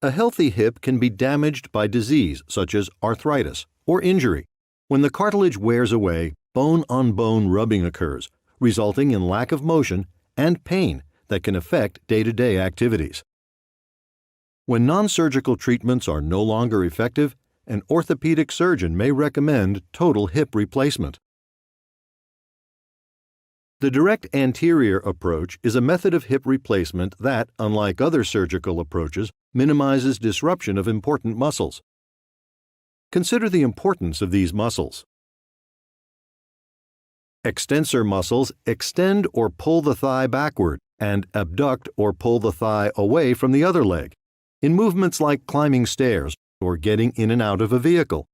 A healthy hip can be damaged by disease such as arthritis or injury. When the cartilage wears away, bone-on-bone rubbing occurs, resulting in lack of motion and pain that can affect day-to-day activities. When non-surgical treatments are no longer effective, an orthopedic surgeon may recommend total hip replacement. The direct anterior approach is a method of hip replacement that, unlike other surgical approaches, minimizes disruption of important muscles. Consider the importance of these muscles. Extensor muscles extend or pull the thigh backward and abduct or pull the thigh away from the other leg, in movements like climbing stairs or getting in and out of a vehicle.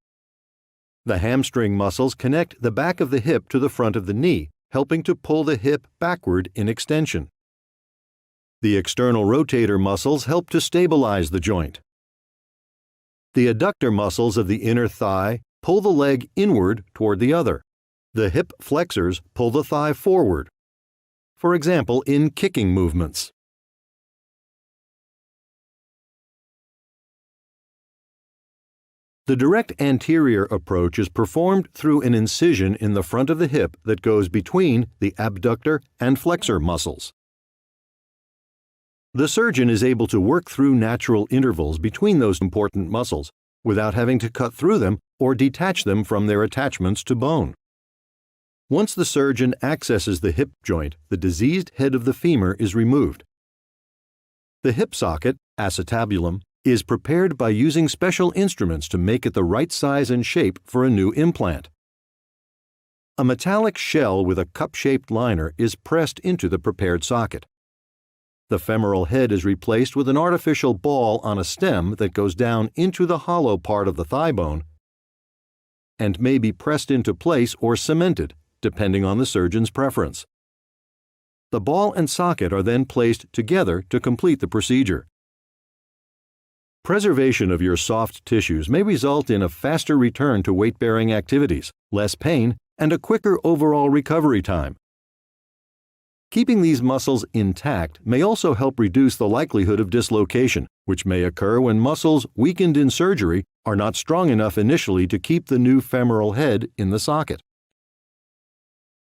The hamstring muscles connect the back of the hip to the front of the knee, helping to pull the hip backward in extension. The external rotator muscles help to stabilize the joint. The adductor muscles of the inner thigh pull the leg inward toward the other. The hip flexors pull the thigh forward, for example, in kicking movements. The direct anterior approach is performed through an incision in the front of the hip that goes between the abductor and flexor muscles. The surgeon is able to work through natural intervals between those important muscles without having to cut through them or detach them from their attachments to bone. Once the surgeon accesses the hip joint, the diseased head of the femur is removed. The hip socket, acetabulum, is prepared by using special instruments to make it the right size and shape for a new implant. A metallic shell with a cup-shaped liner is pressed into the prepared socket. The femoral head is replaced with an artificial ball on a stem that goes down into the hollow part of the thigh bone and may be pressed into place or cemented, depending on the surgeon's preference. The ball and socket are then placed together to complete the procedure. Preservation of your soft tissues may result in a faster return to weight-bearing activities, less pain, and a quicker overall recovery time. Keeping these muscles intact may also help reduce the likelihood of dislocation, which may occur when muscles weakened in surgery are not strong enough initially to keep the new femoral head in the socket.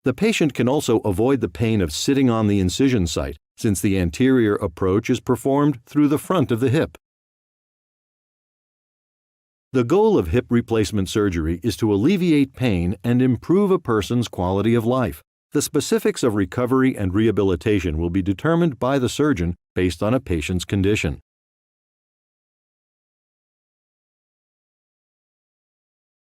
The patient can also avoid the pain of sitting on the incision site, since the anterior approach is performed through the front of the hip. The goal of hip replacement surgery is to alleviate pain and improve a person's quality of life. The specifics of recovery and rehabilitation will be determined by the surgeon based on a patient's condition.